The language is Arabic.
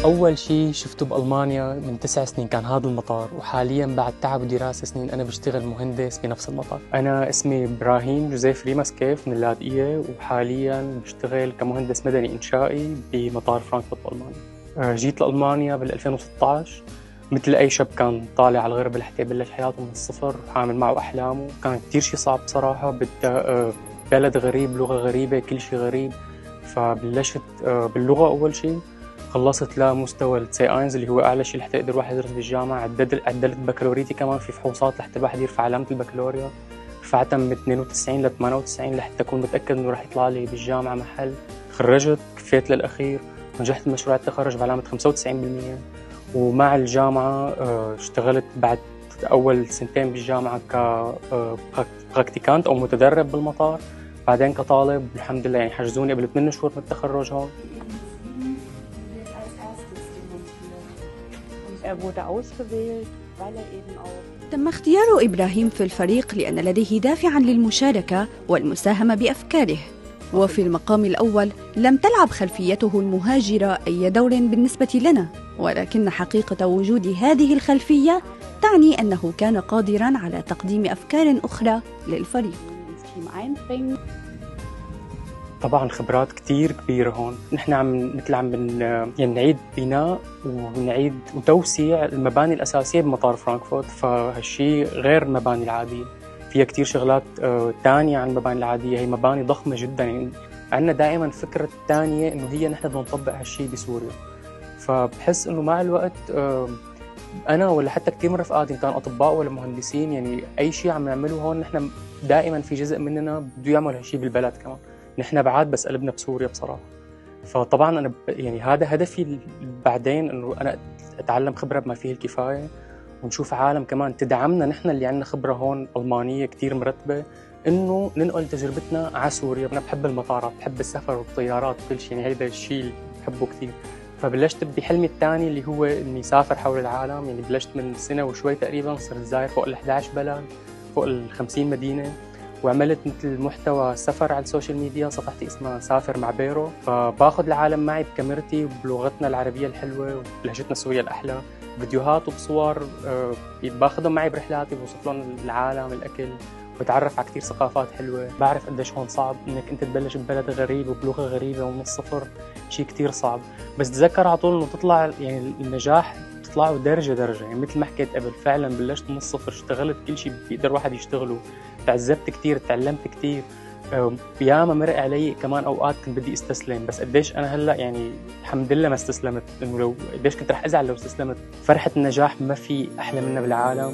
أول شي شفته بألمانيا من 9 سنين كان هذا المطار، وحاليا بعد تعب ودراسة سنين أنا بشتغل مهندس بنفس المطار. أنا اسمي إبراهيم جوزيف ريماس كيف من اللاذقية، وحاليا بشتغل كمهندس مدني إنشائي بمطار فرانكفورت بألمانيا. جيت لألمانيا بال 2016 مثل أي شاب كان طالع على الغربة لحتى يبلش حياته من الصفر وحامل معه أحلامه. كان كتير شي صعب بصراحة، بلد غريب، لغة غريبة، كل شي غريب. فبلشت باللغة أول شي، خلصت لمستوى السي اينز اللي هو اعلى شيء لحتى يقدر الواحد يدرس بالجامعه. عدلت بكالوريتي كمان في فحوصات لحتى الواحد يرفع علامه البكالوريا، رفعتها من 92 ل 98 لحتى اكون متاكد انه راح يطلع لي بالجامعه محل. خرجت كفيت للاخير، نجحت بمشروع التخرج بعلامه 95%. ومع الجامعه اشتغلت بعد اول سنتين بالجامعه كبراكتيكانت او متدرب بالمطار، بعدين كطالب. الحمد لله يعني حجزوني قبل 8 شهور من التخرج هون. wurde ausgewählt, weil eben auch تم اختيار إبراهيم في الفريق لأن لديه دافعاً للمشاركة والمساهمة بأفكاره. وفي المقام الأول لم تلعب خلفيته المهاجرة أي دور بالنسبة لنا، ولكن حقيقة وجود هذه الخلفية تعني أنه كان قادراً على تقديم أفكار أخرى للفريق. ins Team einbringen. طبعا خبرات كتير كبيرة هون. نحن يعني نعيد بناء ونعيد وتوسيع المباني الأساسية بمطار فرانكفورت، فهالشي غير المباني العادية. فيها كتير شغلات تانية عن المباني العادية، هي مباني ضخمة جدا. يعني عندنا دائما فكرة تانية إنه هي نحن بدنا نطبق هالشي بسوريا. فبحس إنه مع الوقت أنا ولا حتى كتير من رفقاتي إن كان أطباء ولا مهندسين، يعني أي شي عم نعمله هون نحن دائما في جزء مننا بده يعمل هالشي بالبلد كمان. نحن بعاد بس قلبنا بسوريا بصراحة. فطبعا أنا يعني هذا هدفي بعدين، إنه أنا أتعلم خبرة بما فيه الكفاية، ونشوف عالم كمان تدعمنا نحن اللي عندنا خبرة هون ألمانية كتير مرتبة، إنه ننقل تجربتنا على سوريا. أنا بحب المطارات، بحب السفر والطيارات وكل شيء، يعني هذا الشيء اللي بحبه كتير. فبلشت بحلمي الثاني اللي هو إني أسافر حول العالم. يعني بلشت من سنة وشوي تقريبا، صرت زاير فوق ال 11 بلد، فوق ال 50 مدينة، وعملت مثل محتوى سفر على السوشيال ميديا. صفحتي اسمها سافر مع بيرو، فباخذ العالم معي بكاميرتي وبلغتنا العربية الحلوة وبلهجتنا السورية الأحلى، فيديوهات وبصور. باخذهم معي برحلاتي، بوصف لهم العالم، الأكل، بتعرف على كتير ثقافات حلوة. بعرف قديش هون صعب إنك أنت تبلش ببلد غريب وبلغة غريبة ومن الصفر، شيء كتير صعب. بس تذكر على طول إنه تطلع، يعني النجاح تطلعوا درجة درجة. يعني مثل ما حكيت قبل، فعلا بلشت من الصفر، اشتغلت كل شيء بيقدر واحد يشتغله، تعذبت كتير، تعلمت كتير. ياما مرق علي كمان اوقات كنت بدي استسلم، بس قديش انا هلا يعني الحمد لله ما استسلمت. انه لو قديش كنت رح ازعل لو استسلمت. فرحة النجاح ما في احلى منها بالعالم.